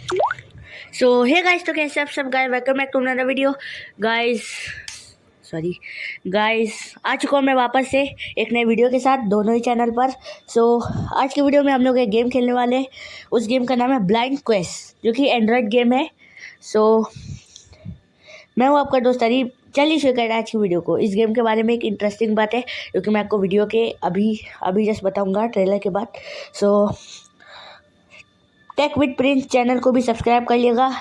सो hey guys, तो कैसे आप सब guys, welcome back to another video guys. आ चुका हूँ मैं वापस से एक नए वीडियो के साथ दोनों ही चैनल पर। आज के वीडियो में हम लोग एक गेम खेलने वाले हैं। उस गेम का नाम है ब्लाइंड क्वेस्ट, जो कि एंड्रॉयड गेम है। मैं हूँ आपका दोस्त अरीब। चलिए शुरू करें आज की वीडियो को। इस गेम के बारे में एक इंटरेस्टिंग बात है जो कि मैं आपको वीडियो के अभी जस्ट बताऊँगा ट्रेलर के बाद। टेक विद प्रिंस चैनल को भी सब्सक्राइब कर लिएगा।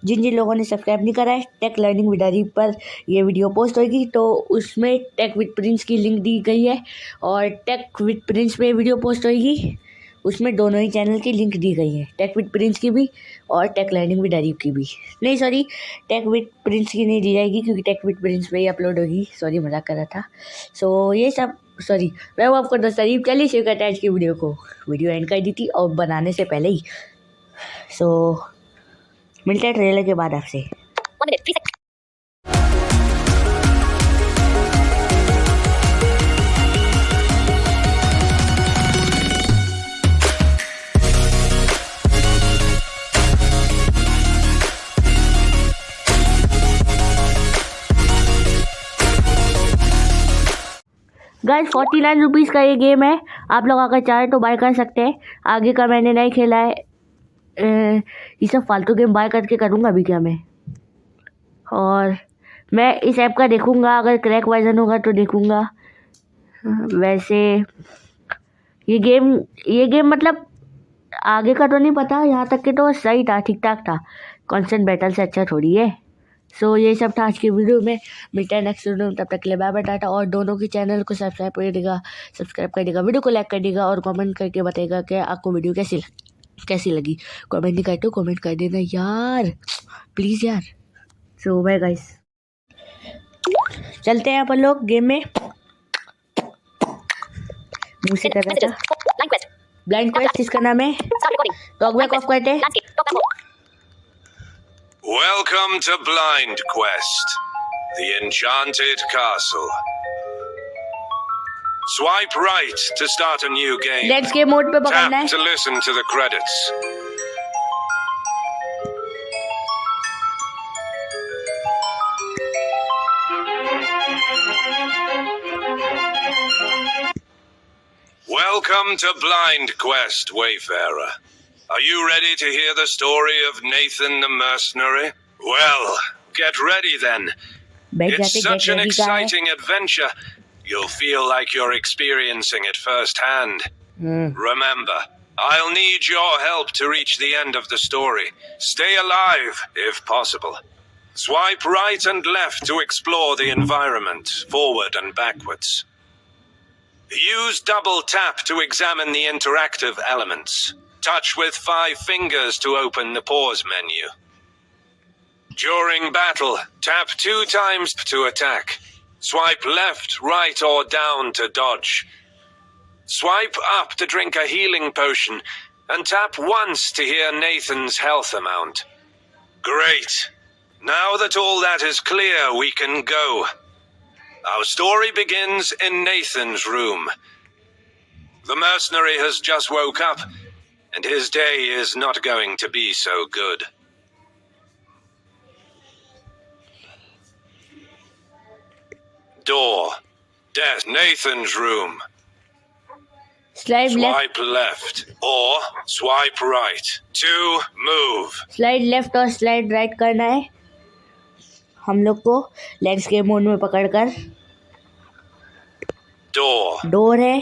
जिन लोगों ने सब्सक्राइब नहीं करा है, टेक लर्निंग विद अरीब पर ये वीडियो पोस्ट होगी, तो उसमें टेक विद प्रिंस की लिंक दी गई है और टेक विद प्रिंस पे वीडियो पोस्ट होगी, उसमें दोनों ही चैनल की लिंक दी गई है, टेक विद प्रिंस की भी और टेक लर्निंग विद अरीब की भी। नहीं सॉरी, टेक विद प्रिंस की नहीं दी जाएगी क्योंकि टेक विद प्रिंस पे ही अपलोड होगी। सॉरी, मजाक कर रहा था। ये सब मैं वो आपको दोस्त अरीब। चलिए शेयर करते हैं आज की वीडियो को। वीडियो एंड कर दी थी और बनाने से पहले ही। मिलते हैं ट्रेलर के बाद आपसे। गाइस 49 रुपीज़ का ये गेम है। आप लोग अगर चाहें तो बाय कर सकते हैं। आगे का मैंने नहीं खेला है। ये सब फालतू गेम बाय करके करूँगा अभी क्या मैं। और मैं इस ऐप का देखूँगा, अगर क्रैक वर्जन होगा तो देखूँगा। वैसे ये गेम मतलब आगे का तो नहीं पता, यहाँ तक के तो सही था, ठीक ठाक था। कॉन्स्टेंट बैटल से अच्छा थोड़ी है। ये सब था आज की वीडियो में। मिलता है नेक्स्ट वीडियो में, तब तक के लिए बाय बाय, टाटा। और दोनों की चैनल को सब्सक्राइब कर देगा, वीडियो को लाइक कर देगा और कमेंट करके बताएगा कि आपको वीडियो कैसी लगी। कमेंट नहीं करते हो, कमेंट कर देना यार, प्लीज़ यार। बाय गाइस, चलते हैं अपन लोग गेम में। मुँह से कर रहा था ब्लाइंड क्वेस्ट, इसका नाम है। टॉकबैक ऑफ करते हैं। Welcome to Blind Quest, the Enchanted Castle. Swipe right to start a new game. Let's game mode पे पकड़ना है। Tap to listen to the credits. Welcome to Blind Quest, Wayfarer. Are you ready to hear the story of Nathan the Mercenary? Well, get ready then. It's such an exciting adventure. You'll feel like you're experiencing it firsthand. Remember, I'll need your help to reach the end of the story. Stay alive, if possible. Swipe right and left to explore the environment, forward and backwards. Use double tap to examine the interactive elements. Touch with 5 fingers to open the pause menu. During battle, tap 2 times to attack. Swipe left, right, or down to dodge. Swipe up to drink a healing potion, and tap once to hear Nathan's health amount. Great! Now that all that is clear, we can go. Our story begins in Nathan's room. The mercenary has just woke up, and his day is not going to be so good. Door. Death. Nathan's room. Swipe left or swipe right to move. Slide left और slide right करना है हम लोग को landscape mode में पकड़कर। Door है।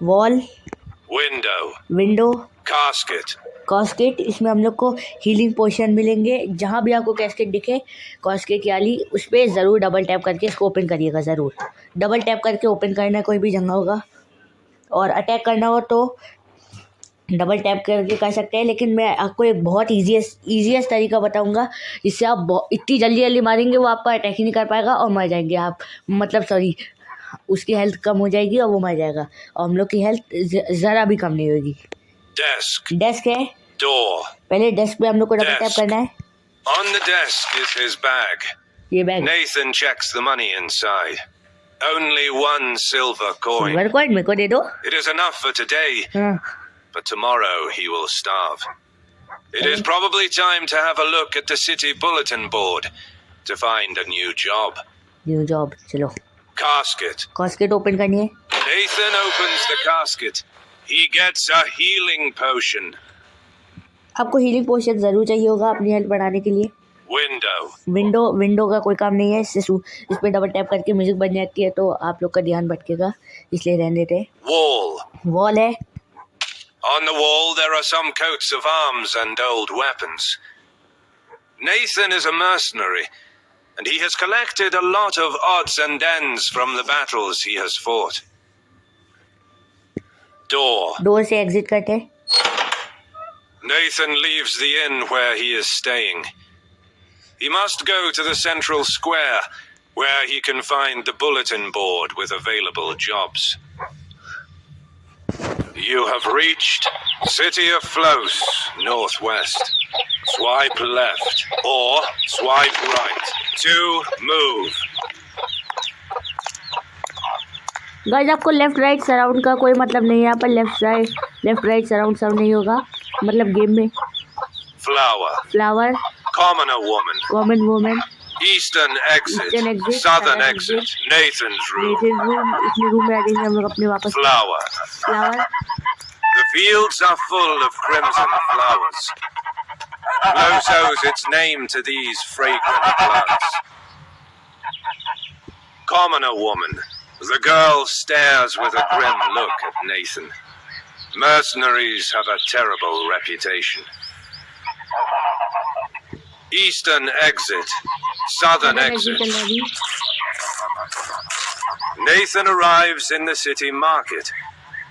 Wall. Window. Casket. इसमें हम लोग को हीलिंग पोशन मिलेंगे। जहाँ भी आपको कैस्केट दिखे, कास्केट वाली, उस पर ज़रूर डबल टैप करके इसको ओपन करिएगा। ज़रूर डबल टैप करके ओपन करना, कोई भी जगह होगा। और अटैक करना हो तो डबल टैप करके कर सकते हैं, लेकिन मैं आपको एक बहुत ईजीएस्ट तरीका बताऊंगा जिससे आप इतनी जल्दी मारेंगे वो आपका अटैक ही नहीं कर पाएगा और मर जाएंगे आप। उसकी हेल्थ कम हो जाएगी और वो मर जाएगा, और हम लोग की हेल्थ ज़रा भी कम नहीं होगी। डेस्क है। पहले डेस्क पे हम लोग को डबल टैप करना है। On the desk is his bag. ये bag. Nathan checks the money inside. Only 1 silver coin. Silver coin मेरे को दे दो। It is enough for today, but tomorrow he will starve. It is probably time to have a look at the city bulletin board to find a new job. New job, चलो Casket. Casket open करनी है. Nathan opens the casket. He gets a healing potion. आपको healing पोशन ज़रूर चाहिए होगा अपनी health बढ़ाने के लिए. Window. विंडो का कोई काम नहीं है. इस पे डबल टैप करके म्यूजिक बन जाती है, तो आप लोग का ध्यान भटकेगा, इसलिए रहने देते. वॉल है. On the wall there are some coats of arms and old weapons. Nathan is a mercenary, and he has collected a lot of odds and ends from the battles he has fought. Door से exit करते हैं. Nathan leaves the inn where he is staying. He must go to the central square, where he can find the bulletin board with available jobs. You have reached City of Flows, northwest. Swipe left or swipe right to move. Guys, आपको left right surround का कोई मतलब नहीं है. यहाँ पर left right surround सब नहीं होगा, मतलब गेम में. Flower. Common woman. Eastern exit. Southern exit. Nathan's room. इसमें रूम में आ जाएंगे हम लोग अपने वापस. Flower. The fields are full of crimson flowers. Flows owes its name to these fragrant plants. Commoner woman. The girl stares with a grim look at Nathan. Mercenaries have a terrible reputation. Eastern exit. Southern exit. Nathan arrives in the city market,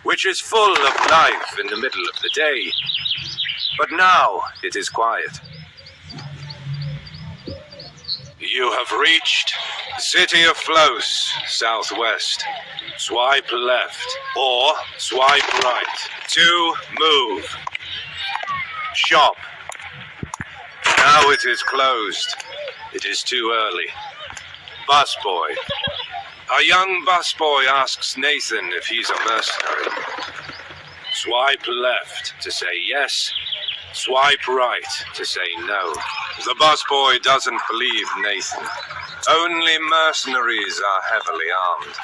which is full of life in the middle of the day. But now it is quiet. You have reached City of Flows, southwest. Swipe left or swipe right to move. Shop. Now it is closed. It is too early. Busboy. A young busboy asks Nathan if he's a mercenary. Swipe left to say yes. Swipe right to say no. The busboy doesn't believe Nathan. Only mercenaries are heavily armed.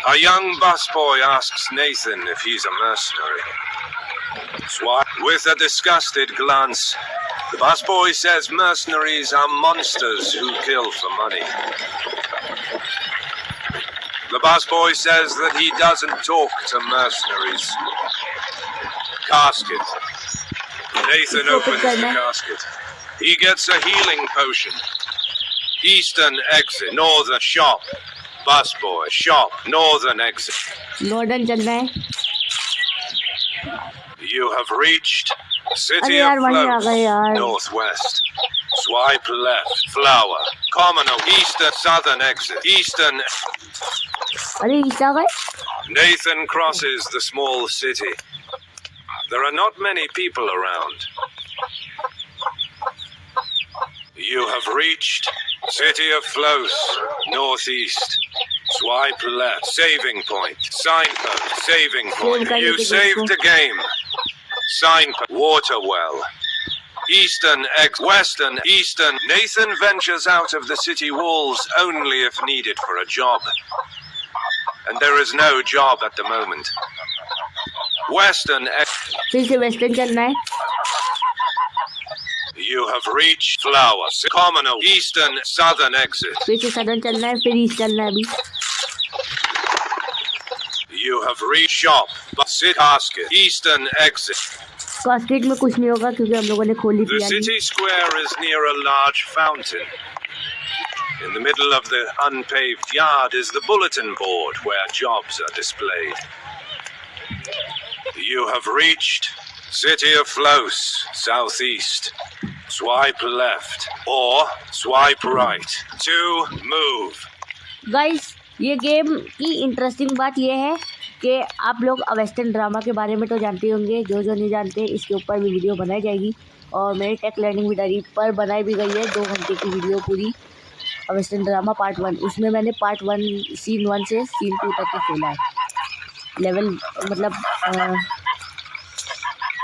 A young busboy asks Nathan if he's a mercenary. Swipe with a disgusted glance. The busboy says mercenaries are monsters who kill for money. The busboy says that he doesn't talk to mercenaries. Casket. Nathan opens the casket. He gets a healing potion. Eastern exit. Northern shop. Busboy. Shop. Northern exit. Northern चलना है. You have reached City of Flows, northwest. Swipe left. Flower. Commoner. Eastern. Southern exit. Eastern. अरे ईसा गए. Nathan crosses the small city. There are not many people around. You have reached City of Flows, northeast. Swipe left. Saving point. Signpost. Saving point. You saved the game. Signpost. Waterwell. Eastern X. Western. Eastern. Nathan ventures out of the city walls only if needed for a job. And there is no job at the moment. Western X. फिर से western चलना है. You have reached Flower. Commoner. Eastern. Southern exit. फिर से southern चलना है, फिर east चलना है अभी. You have reached Shop. Casket. Eastern exit. Casket में कुछ नहीं होगा क्योंकि हम लोगों ने खोली थी. The city square is near a large fountain. In the middle of the unpaved yard is the bulletin board where jobs are displayed. You have reached City of Flows, southeast. Swipe left or swipe right to move. Guys, ये game की interesting बात ये है कि आप लोग western drama के बारे में तो जानते होंगे. जो नहीं जानते इसके ऊपर भी वीडियो बनाई जाएगी और मेरी टेक लर्निंग वीडियो पर बनाई भी गई है 2 घंटे की वीडियो पूरी. वेस्टर्न ड्रामा पार्ट 1, उसमें मैंने पार्ट 1 सीन 1 से सीन 2 तक का खेला है. लेवल मतलब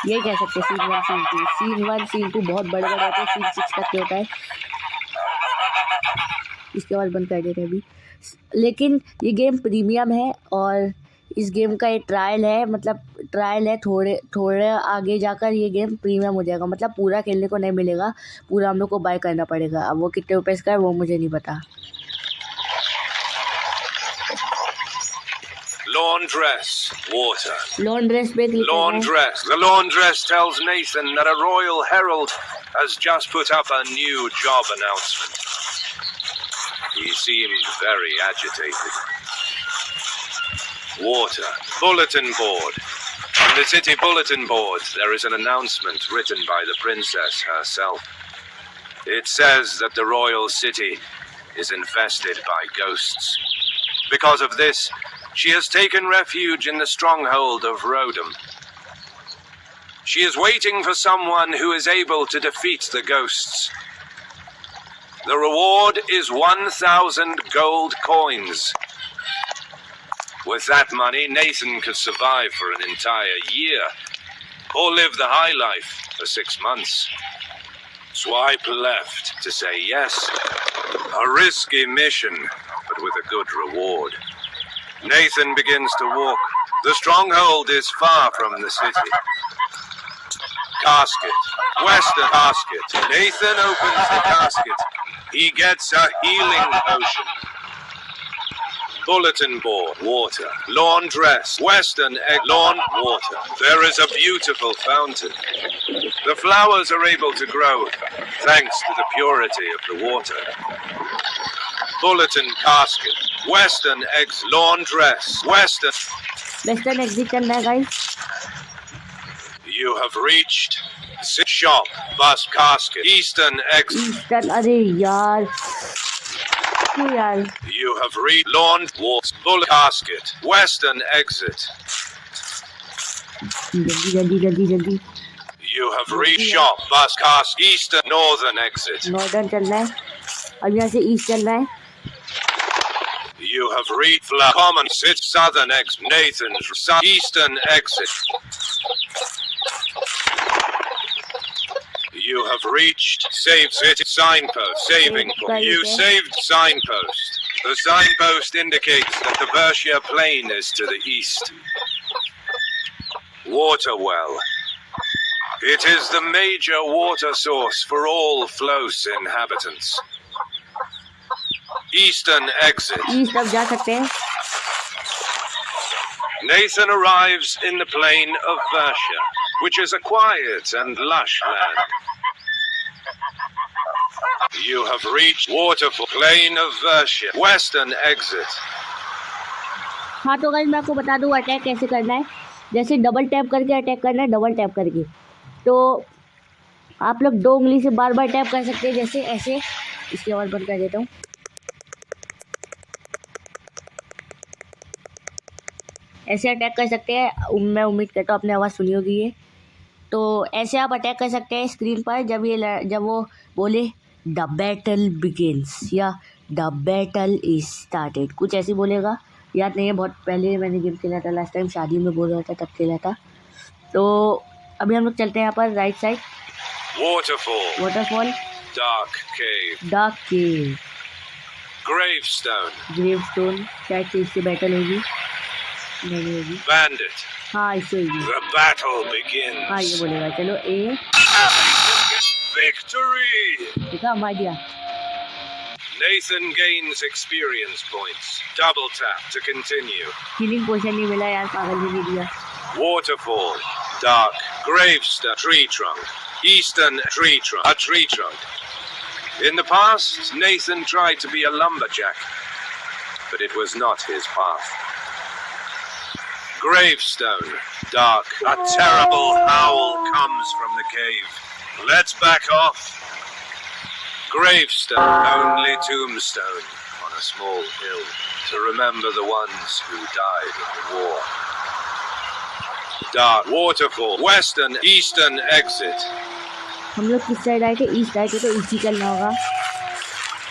ये कह सकते हैं सीन 1 सीन 2। सीन 1 सीन 2 बहुत बड़े बड़े होते हैं, सीन 6 तक के होता है। इसके बाद बंद कर देते हैं अभी। लेकिन ये गेम प्रीमियम है और इस गेम का एक ट्रायल है, मतलब ट्रायल है, थोड़े आगे जाकर ये गेम प्रीमियम हो जाएगा, मतलब पूरा खेलने को नहीं मिलेगा, पूरा हम लोग को बाय करना पड़ेगा। अब वो कितने रुपए का है वो मुझे नहीं पता। Laundress, water. Laundress पे क्लिक करना है। Laundress. The laundress tells Nathan that a royal herald has just put up a new job announcement. He seemed very agitated. Water. Bulletin board. On the city bulletin board, there is an announcement written by the princess herself. It says that the royal city is infested by ghosts. Because of this, she has taken refuge in the stronghold of Rodham. She is waiting for someone who is able to defeat the ghosts. The reward is 1,000 gold coins. With that money, Nathan could survive for an entire year, or live the high life for 6 months. Swipe left to say yes. A risky mission, but with a good reward. Nathan begins to walk. The stronghold is far from the city. Casket. Western casket. Nathan opens the casket. He gets a healing potion. Bulletin board. Water. Laundress. Western egg. Lawn. Water. There is a beautiful fountain. The flowers are able to grow thanks to the purity of the water. Bulletin casket. Western eggs. Laundress. Western exit करना है guys। You have reached shop. Bus casket. Eastern exit. Eastern, अरे यार क्यों यार। You have reached lawn. Bullet casket. Western exit. जल्दी। You have reached shop. Bus casket. Eastern. Northern exit. Northern चलना है, अब यहाँ से ईस्ट चलना है। You have reached common sit southern exit. Nathan's eastern exit. You have reached save city signpost. Saving point. You saved signpost. The signpost indicates that the Berkshire Plain is to the east. Water well. It is the major water source for all Floss inhabitants. Eastern exit. East अब जा सकते हैं। Nathan arrives in the plain of Berkshire, which is a quiet and lush land. You have reached waterfall plain of Berkshire. Western exit. हाँ तो guys मैं आपको बता दूँ अटैक कैसे करना है। जैसे डबल टैप करके अटैक करना है, डबल टैप करके। तो आप लोग 2 उंगली से बार बार टैप कर सकते हैं, जैसे ऐसे। इसके बाद बंद कर देता हूँ। ऐसे अटैक कर सकते हैं, मैं उम्मीद करता हूँ आपने आवाज़ सुनी होगी ये। तो ऐसे आप अटैक कर सकते हैं स्क्रीन पर जब वो बोले द बैटल बिगिंस या द बैटल इज स्टार्टेड, कुछ ऐसे बोलेगा, याद नहीं है, बहुत पहले मैंने गेम खेला था, लास्ट टाइम शादी में बोल रहा था तब खेला था। तो अभी हम लोग चलते हैं यहाँ पर राइट साइड। वाटरफॉल, डार्क केव, ग्रेवस्टोन, शायद से इससे बैटल होगी, नहीं होगी, Bandit. हाँ इससे होगी। The battle begins. हाँ ये बोलेगा, चलो ए Victory. देखा मार दिया। Nathan gains experience points. Double tap to continue. Healing potion नहीं मिला यार, पागल ने नहीं दिया। Waterfall, dark, gravestone, tree trunk, eastern tree trunk, a tree trunk. In the past, Nathan tried to be a lumberjack, but it was not his path. Gravestone, dark, a terrible howl comes from the cave. Let's back off. Gravestone, only tombstone on a small hill to remember the ones who died in the war. Dark, waterfall, western, eastern exit. हम लोग किस side आए थे? East आए थे, तो इसी चलना होगा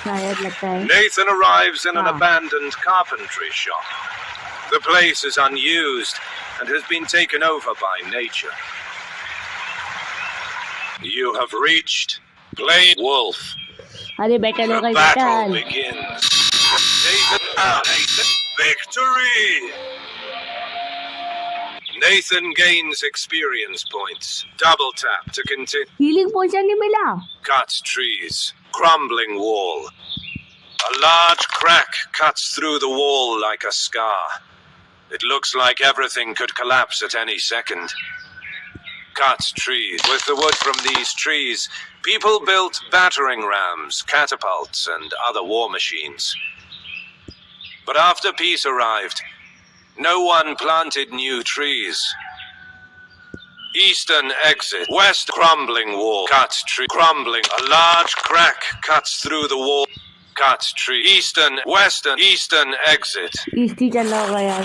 शायद, लगता है। Nathan arrives in an abandoned carpentry shop. The place is unused and has been taken over by nature. You have reached Plain Wolf. अरे बैटल हो The गई battle battle. begins. Nathan, victory! Nathan gains experience points. Double tap to continue. Healing potion नहीं मिला. Cuts trees. Crumbling wall. A large crack cuts through the wall like a scar. It looks like everything could collapse at any second. Cuts trees. With the wood from these trees, people built battering rams, catapults, and other war machines. But after peace arrived, no one planted new trees. Eastern exit. West crumbling wall. Cuts tree. Crumbling. A large crack cuts through the wall. Cuts tree. Eastern. Western. Eastern exit. East ही चलना होगा यार.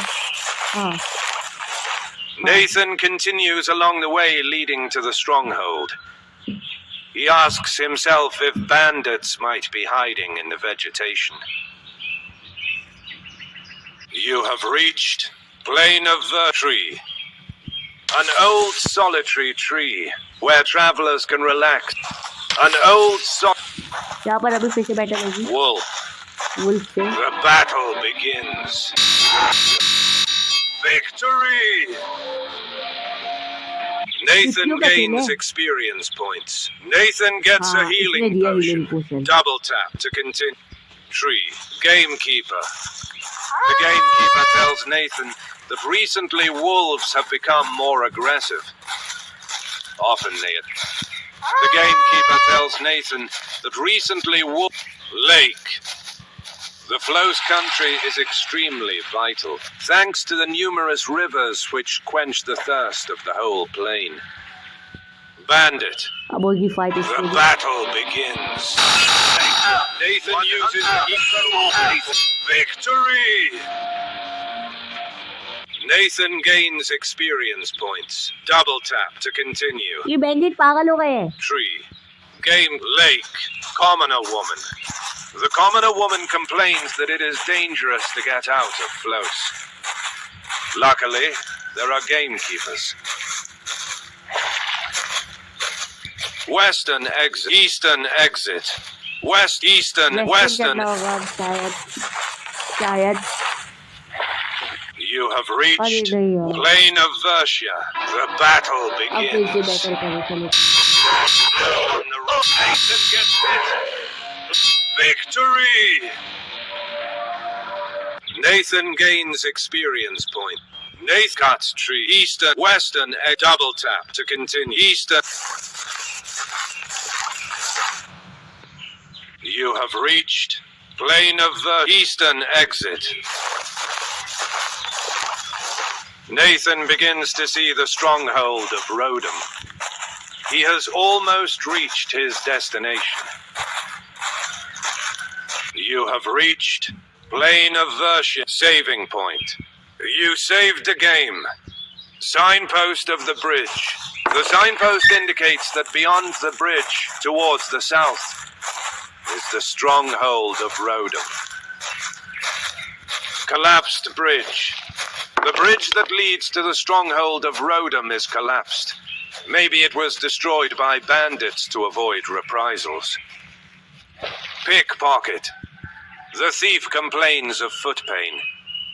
हाँ. Nathan continues along the way leading to the stronghold. He asks himself if bandits might be hiding in the vegetation. You have reached Plain of Tree, an old solitary tree where travelers can relax. An old यहाँ पर अभी फिर से battle होगी. wolf. Wolf से. The battle begins. Victory! Nathan gains experience points. Nathan gets a healing potion. Double tap to continue. Tree. Gamekeeper. The gamekeeper tells Nathan that recently wolves have become more aggressive. Often the gamekeeper tells Nathan that recently Lake. The Flows country is extremely vital, thanks to the numerous rivers which quench the thirst of the whole plain. Bandit. अब होगी fight The इसके लिए. battle begins. Nathan uses victory. Nathan gains experience points. Double tap to continue. ये bandit पागल हो गए हैं. Tree. Game Lake. Commoner woman. The commoner woman complains that it is dangerous to get out of Flows. Luckily, there are gamekeepers. Western exit. Eastern exit. Western. चलना होगा अब शायद. You have reached अरे नहीं यार. Plain of Versia. The battle अब फिर से begins. बैटल करें चलो. On the road, Nathan gets hit. Victory! Nathan gains experience point. Nathan cuts tree. Eastern, Western, a double tap to continue. Eastern. You have reached Plain of the Eastern exit. Nathan begins to see the stronghold of Rodham. He has almost reached his destination. You have reached Plain of Versia saving point. You saved the game. Signpost of the bridge. The signpost indicates that beyond the bridge, towards the south, is the stronghold of Rodham. Collapsed bridge. The bridge that leads to the stronghold of Rodham is collapsed. Maybe it was destroyed by bandits to avoid reprisals. Pickpocket. The thief complains of foot pain.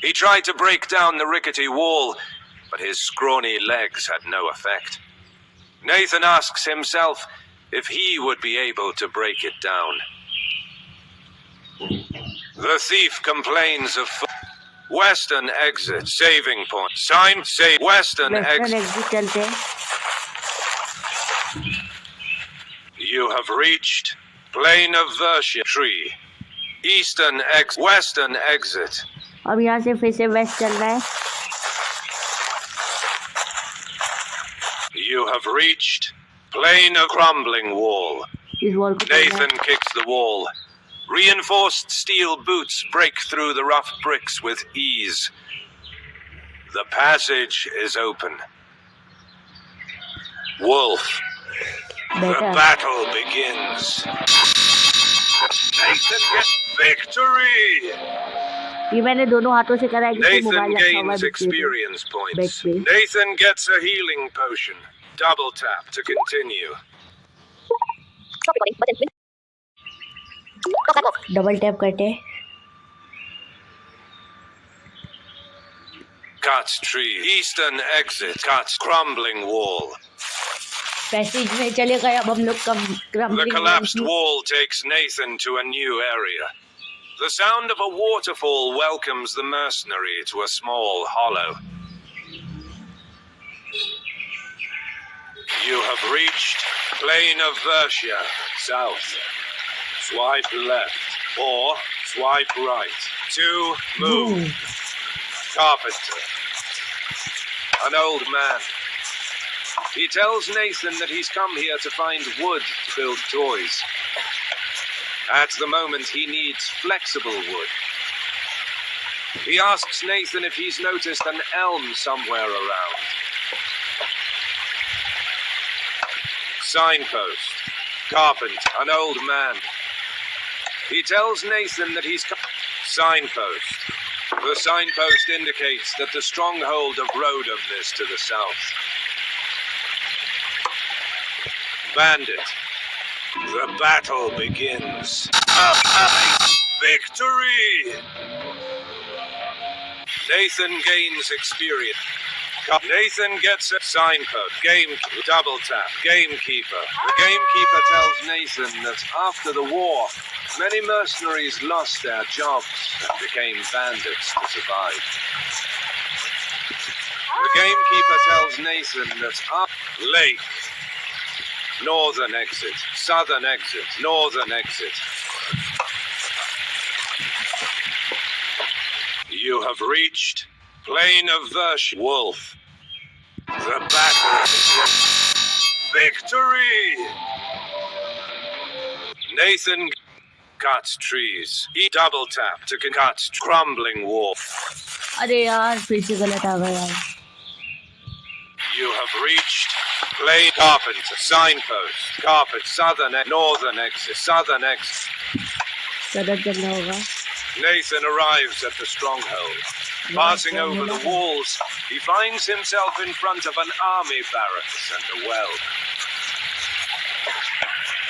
He tried to break down the rickety wall, but his scrawny legs had no effect. Nathan asks himself if he would be able to break it down. The thief complains of Western exit saving point. Sign say Western western exit. Exit चलते हैं. You have reached Plain of Versia tree. Eastern exit. Western exit. अब यहाँ से फिर से waste चलना है. You have reached Plain of crumbling wall. इस वॉल को तोड़ना है. Nathan kicks the wall. Reinforced steel boots break through the rough bricks with ease. The passage is open. Wolf. The better. battle begins. Nathan gets victory. ये मैंने दोनों हाथों से करा है जिससे Nathan मोबाइल रखा हुआ gains है. experience points. Back space. Nathan gets a healing potion. Double tap to continue. Double tap करते Cuts tree. Eastern exit. Cuts crumbling wall. Passage में चले गए अब हम लोग The collapsed wall takes Nathan to a new area. The sound of a waterfall welcomes the mercenary to a small hollow. You have reached Plain of Versia, south. Swipe left or swipe right. To move. Carpenter. An old man. He tells Nathan that he's come here to find wood to build toys. At the moment, he needs flexible wood. He asks Nathan if he's noticed an elm somewhere around. Signpost. Carpenter. An old man. He tells Nathan that he's come. Signpost. The signpost indicates that the stronghold of Rodham is to the south. Bandit. The battle begins. Victory! Nathan gains experience. Nathan gets a signpost. Double tap. Gamekeeper. The gamekeeper tells Nathan that after the war, many mercenaries lost their jobs and became bandits to survive. The gamekeeper tells Nathan that Lake. Northern exit. Southern exit. Northern exit. You have reached Plain of Versh. Wolf. The battle begins. Victory! Nathan cuts trees. He double tap to cut crumbling wall. अरे यार फिर से गलत आ गया यार You have reached Plain Carpenter. Signpost. Carpet. Southern northern exit. Southern exit. सदर चलना होगा Nathan arrives at the stronghold. Passing over the walls, he finds himself in front of an army barracks and a well.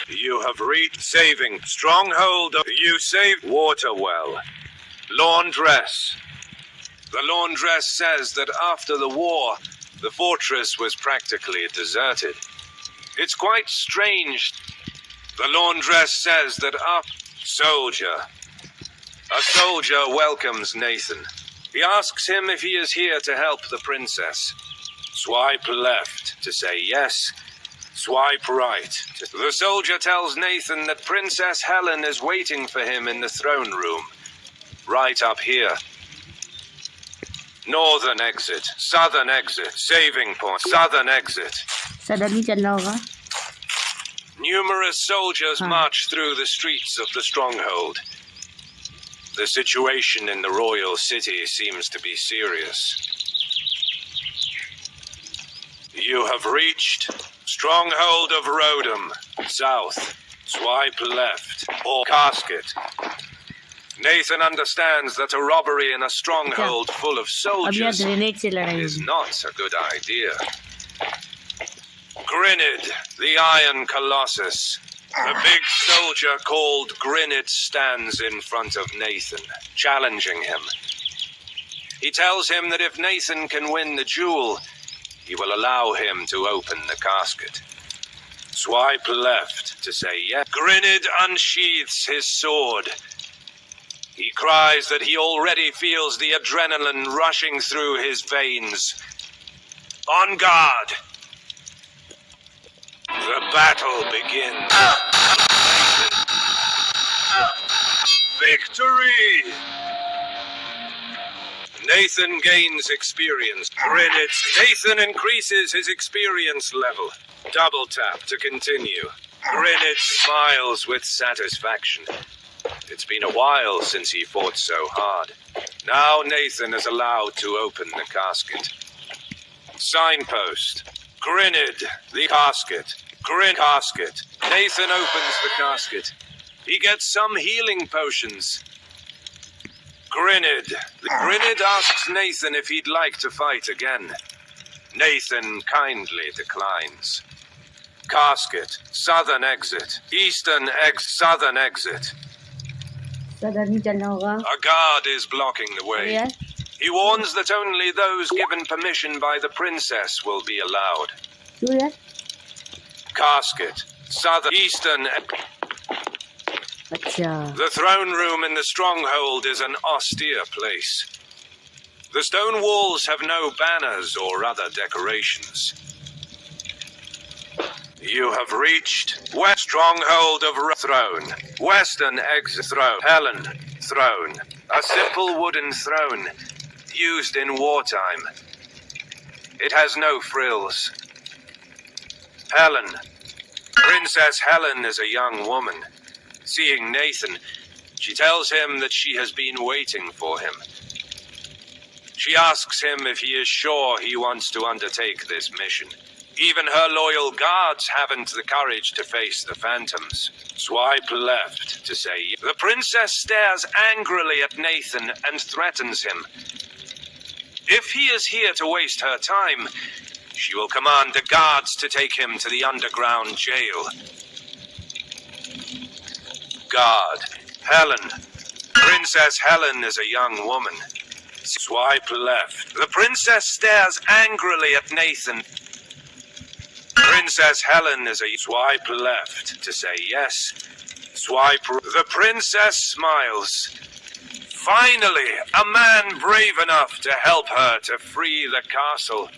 You have reached saving stronghold. You saved water well. Laundress. The laundress says that after the war, the fortress was practically deserted. It's quite strange. The laundress says that a soldier welcomes Nathan. He asks him if he is here to help the princess. Swipe left to say yes. Swipe right. The soldier tells Nathan that Princess Helen is waiting for him in the throne room. Right up here. Northern exit. Southern exit. Saving point. Southern exit. सदर नहीं चलना होगा Numerous soldiers march through the streets of the stronghold. The situation in the royal city seems to be serious. You have reached Stronghold of Rodham, south. Swipe left or casket. Nathan understands that a robbery in a stronghold full of अब यार soldiers grenade से लड़ाई is होगी not a good idea. Grinid, the Iron Colossus. The big soldier called Grinid stands in front of Nathan, challenging him. He tells him that if Nathan can win the duel, he will allow him to open the casket. Swipe left to say yes. Grinid unsheathes his sword. He cries that he already feels the adrenaline rushing through his veins. On guard! The battle begins. Victory! Nathan gains experience. Nathan increases his experience level. Double tap to continue. Grinid smiles with satisfaction. It's been a while since he fought so hard. Now Nathan is allowed to open the casket. Signpost. Grinid, the casket. Grin casket. Nathan opens the casket. He gets some healing potions. Grinid. Grinid asks Nathan if he'd like to fight again. Nathan kindly declines. Casket, southern exit. Eastern southern exit. सदर नहीं चलना होगा. A guard is blocking the way. यार He warns that only those given permission by the princess will be allowed. क्यों यार? Casket, southern, eastern. अच्छा. The throne room in the stronghold is an austere place. The stone walls have no banners or other decorations. You have reached West Stronghold of Throne. Western exit throne. Helen throne. A simple wooden throne used in wartime. It has no frills. Helen. Princess Helen is a young woman. Seeing Nathan, she tells him that she has been waiting for him. She asks him if he is sure he wants to undertake this mission. Even her loyal guards haven't the courage to face the phantoms. Swipe left to say. The princess stares angrily at Nathan and threatens him. If he is here to waste her time, she will command the guards to take him to the underground jail. Guard. Helen. Princess Helen is a young woman. Swipe left. The princess stares angrily at Nathan. Princess Helen is a swipe left to say yes. Swipe. The princess smiles. Finally, a man brave enough to help her to free the castle.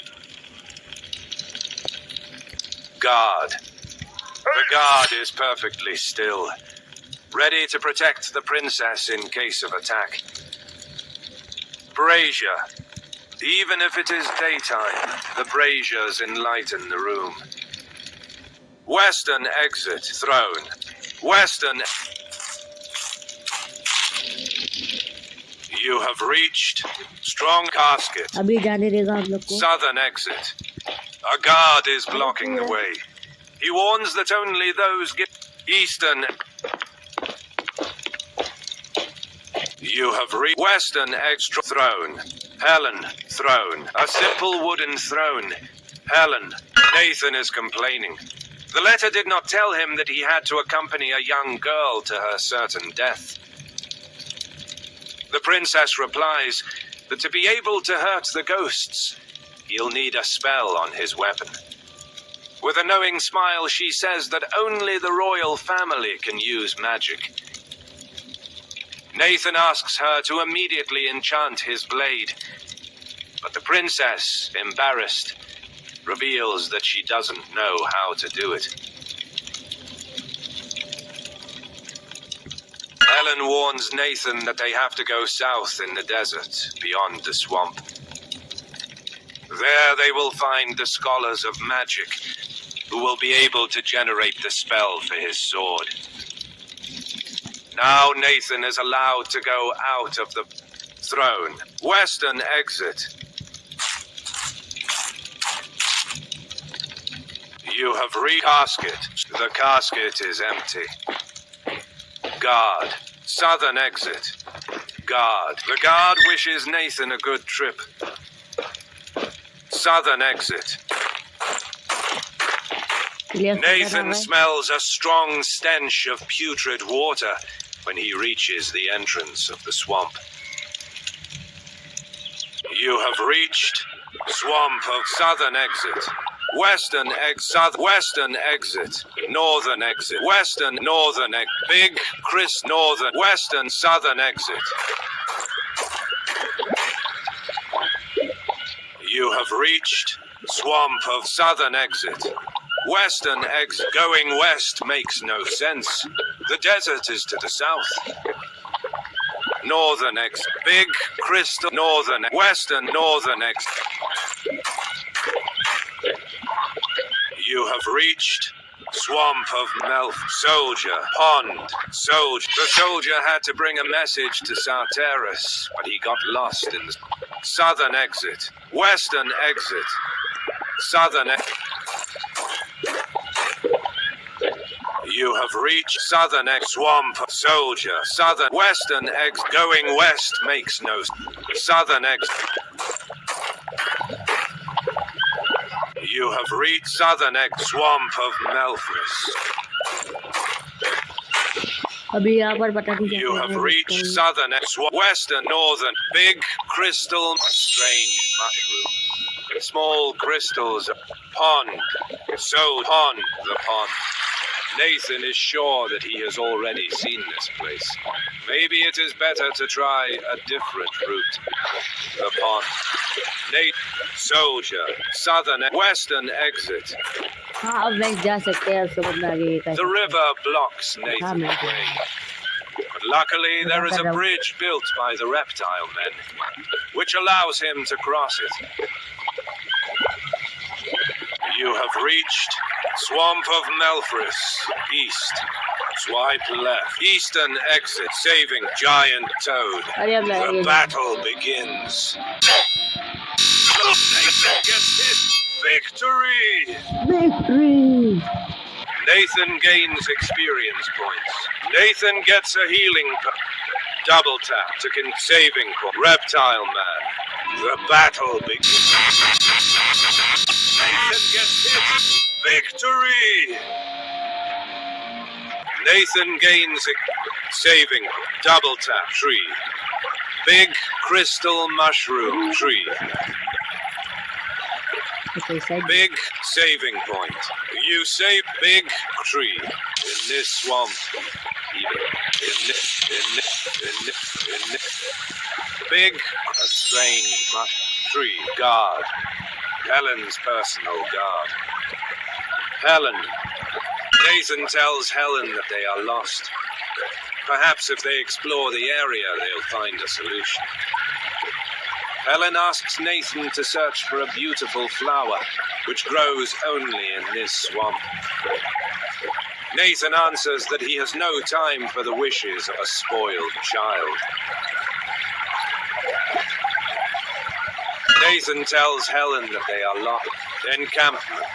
Guard. The guard is perfectly still, ready to protect the princess in case of attack. Brazier. Even if it is daytime, the braziers enlighten the room. Western exit throne. Western. You have reached strong casket. अभी जाने देगा आप लोग को. Southern exit. A guard is blocking the way. He warns that only those eastern. You have reached Western extra throne. Helen throne. A simple wooden throne. Helen. Nathan is complaining. The letter did not tell him that he had to accompany a young girl to her certain death. The princess replies that to be able to hurt the ghosts, he'll need a spell on his weapon. With a knowing smile, she says that only the royal family can use magic. Nathan asks her to immediately enchant his blade, but the princess, embarrassed, reveals that she doesn't know how to do it. Helen warns Nathan that they have to go south in the desert, beyond the swamp. There they will find the scholars of magic, who will be able to generate the spell for his sword. Now Nathan is allowed to go out of the throne. Western exit. You have casket. The casket is empty. Guard. Southern exit. Guard. The guard wishes Nathan a good trip. Southern exit. Nathan smells a strong stench of putrid water when he reaches the entrance of the swamp. You have reached swamp of southern exit. Western exit. Western exit. Northern exit. Western northern exit. Big Chris northern. Western southern exit. You have reached swamp of southern exit. Western exit. Going west makes no sense. The desert is to the south. Northern exit. Big crystal. Northern. Western northern exit. You have reached swamp of Melf. Soldier. Pond. Soldier. The soldier had to bring a message to Sarteris, but he got lost in the southern exit. Western exit. Southern exit. You have reached southern swamp. Soldier. Southern. Western exit. Going west makes no southern exit. You have reached southern swamp of Melfris. अभी यहाँ पर पता नहीं क्या You कर have रहे हैं, reached कहीं- southern western northern big crystal strange mushroom. Small crystals pond. So pond the pond. Nathan is sure that he has already seen this place. Maybe it is better to try a different route. The pond. Nate, soldier, southern western exit. हाँ अब वैसे जा सकते हैं अब समझ में आ गई ये कैसे- The river blocks Nathan's way. But luckily, there is a bridge built by the reptile men, which allows him to cross it. You have reached Swamp of Melfris, east. Swipe left. Eastern exit, saving giant toad. अरे अब The लगाएंगे battle begins. Nathan gets hit. Victory! Victory! Nathan gains experience points. Nathan gets a healing double tap to saving point. Reptile Man. The battle begins. Nathan gets hit. Victory! Nathan gains saving double tap tree. Big crystal mushroom tree. Okay, side. Big saving point. You save big tree in this swamp. Big, a strange tree guard. Helen's personal guard. Helen. Nathan tells Helen that they are lost. Perhaps if they explore the area, they'll find a solution. Helen asks Nathan to search for a beautiful flower, which grows only in this swamp. Nathan answers that he has no time for the wishes of a spoiled child. Nathan tells Helen that they are lost. Encampment.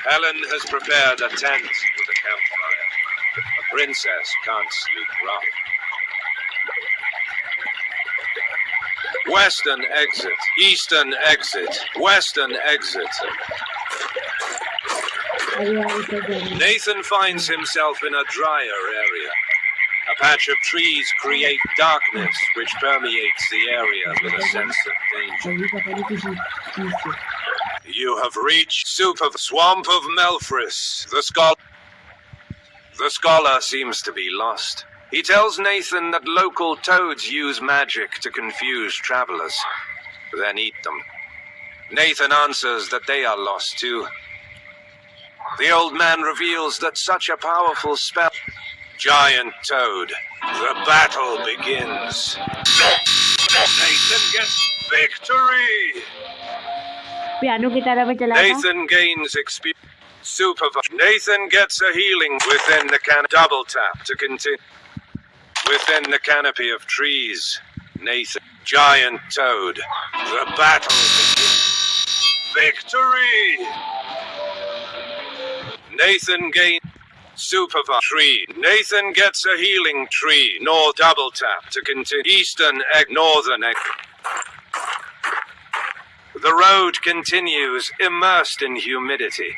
Helen has prepared a tent with a campfire. A princess can't sleep rough. Western exit, eastern exit, western exit. अरे यार इधर जाना Nathan finds himself in a drier area. A patch of trees create darkness which permeates the area with a sense of danger. अभी पता नहीं किसी चीज से You have reached swamp of Melfris. The scholar seems to be lost. He tells Nathan that local toads use magic to confuse travelers, then eat them. Nathan answers that they are lost too. The old man reveals that such a powerful spell. Giant toad. The battle begins. Nathan gets victory. Piano की तरह में चला था Nathan gains experience. Nathan gets a healing within the double tap to continue. Within the canopy of trees, Nathan, giant toad. The battle begins. Victory! Nathan gains tree. Nathan gets a healing tree. North double tap to continue. Eastern egg, northern egg. The road continues immersed in humidity.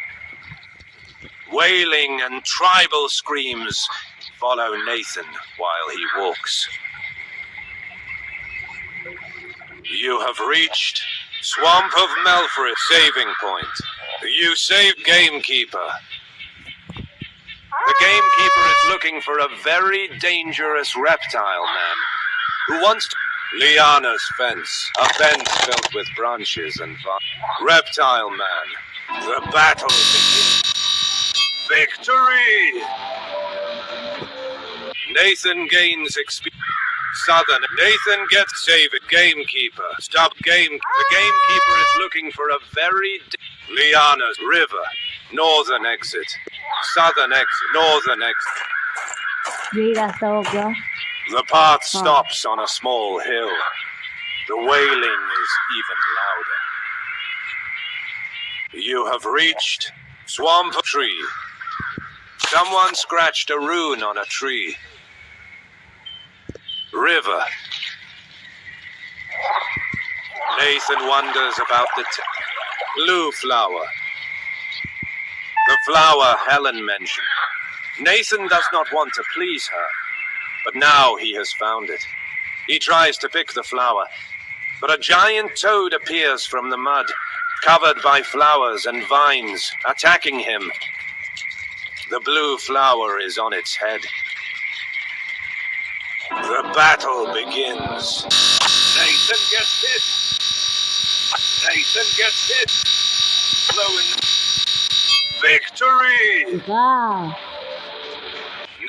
Wailing and tribal screams follow Nathan while he walks. You have reached Swamp of Melfris saving point. You save Gamekeeper. The Gamekeeper is looking for a very dangerous reptile man who wants to... Liana's fence. A fence filled with branches and reptile man. The battle begins. Victory! Nathan gains experience. Southern. Nathan gets save it. Gamekeeper. Stop game. The Gamekeeper is looking for a very... Liana's river. Northern exit. Southern exit. Northern exit. यही रास्ता हो गया The path stops on a small hill. The wailing is even louder. You have reached Swamp Tree. Someone scratched a rune on a tree. River. Nathan wonders about the blue flower. The flower Helen mentioned. Nathan does not want to please her, but now he has found it. He tries to pick the flower, but a giant toad appears from the mud, covered by flowers and vines, attacking him. The blue flower is on its head. The battle begins. Nathan gets hit. Nathan gets hit. Blowing. Victory! Wow.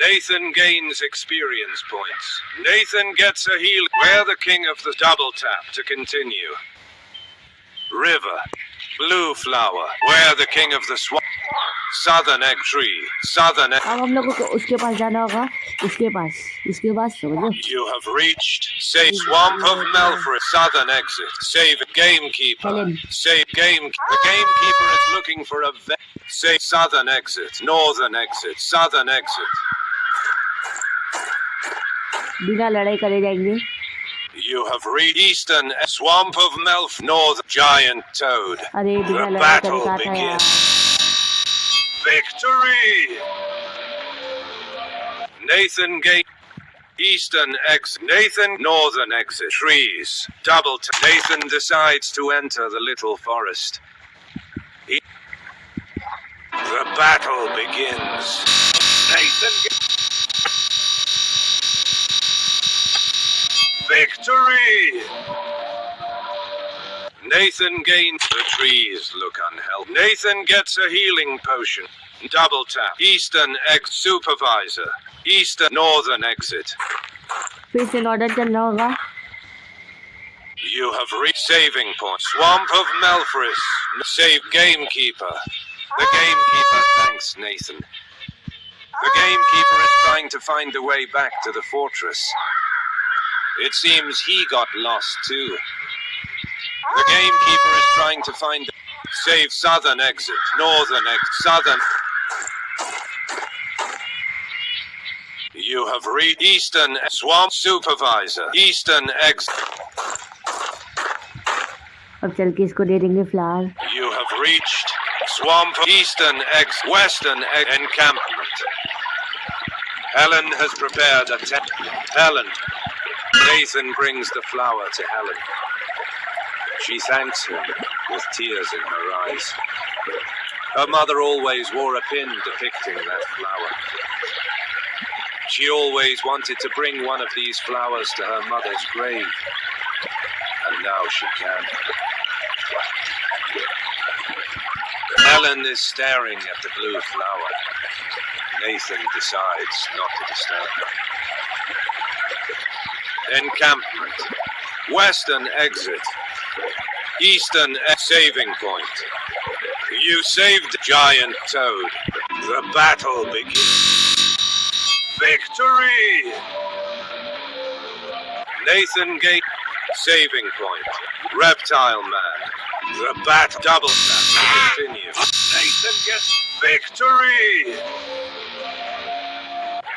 Nathan gains experience points. Nathan gets a heal. Wear the king of the double tap to continue. River. Blue flower. Wear the king of the swamp. Southern egg tree. Southern egg. अब हम लोग को उसके पास जाना होगा, उसके पास समझो. You have reached. Save Swamp of Melfred. Southern exit. Save Gamekeeper. Helen. Save Game. The Gamekeeper is looking for a Save Southern exit. Northern exit. Southern exit. बिना लड़ाई करे जाएंगे. You have reached Eastern Swamp of Melf. North Giant Toad. अरे बिना The लड़ाई करे battle कहा था यार. begins. Victory! Nathan Gate. Eastern exit. Nathan. Northern exit. Trees. Double tap. Nathan decides to enter the little forest. The battle begins. Nathan. Victory! Nathan gains. The trees look unhealthy. Nathan gets a healing potion. Double tap. Eastern exit. Supervisor. Eastern. Northern exit. फिर से order करना होगा. You have reached saving point. Swamp of Melfris. Save Gamekeeper. The Gamekeeper thanks Nathan. The Gamekeeper is trying to find a way back to the fortress. It seems he got lost too. The Gamekeeper is trying to find... Save Southern exit. Northern exit. Southern... You have reached Eastern Swamp Supervisor. Eastern exit. अब चल के इसको दे देंगे flower. You have reached Swamp Eastern exit. Western encampment. Helen has prepared a tent. Helen. Nathan brings the flower to Helen. She thanks him with tears in her eyes. Her mother always wore a pin depicting that flower. She always wanted to bring one of these flowers to her mother's grave. And now she can. Helen is staring at the blue flower. Nathan decides not to disturb her. Encampment. Western exit. Eastern saving point. You saved Giant Toad. The battle begins. Victory! Nathan Gate. Saving point. Reptile Man. The bat double tap to continue. Nathan gets victory!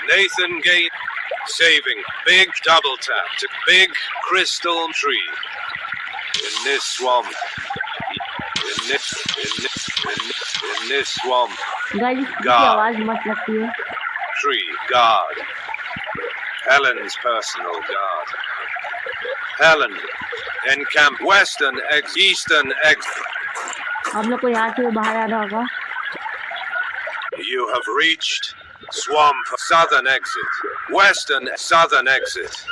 Nathan Gate. Saving. Big double tap to big crystal tree. In this swamp. In this swamp. Guys इसकी God. आवाज मस्त लगती है. Tree guard. Helen's personal guard. Helen. Encamp. Western exit. Eastern exit. हम लोग को यहाँ से बाहर आना होगा. You have reached Swamp. Southern exit. Western southern exit.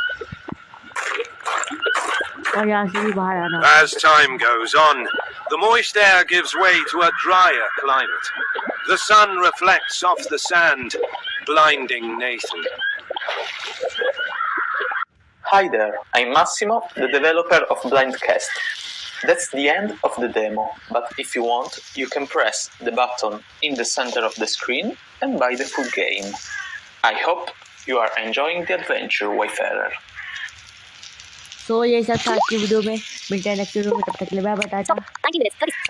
और यहाँ से भी बाहर आना. As time goes on, the moist air gives way to a drier climate. The sun reflects off the sand, blinding Nathan. Hi there, I'm Massimo, the developer of Blindcast. That's the end of the demo, but if you want, you can press the button in the center of the screen and buy the full game. I hope you are enjoying the adventure, Wayfarer. तो ये सब था आज की video में. मिलते हैं next video में. तब तक के लिए बाय बाय.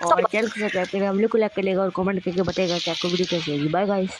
और चैनल को सब्सक्राइब करें, हम लोग को लाइक करेगा और कमेंट करके बताएगा कि आपको वीडियो कैसी लगी. Bye guys.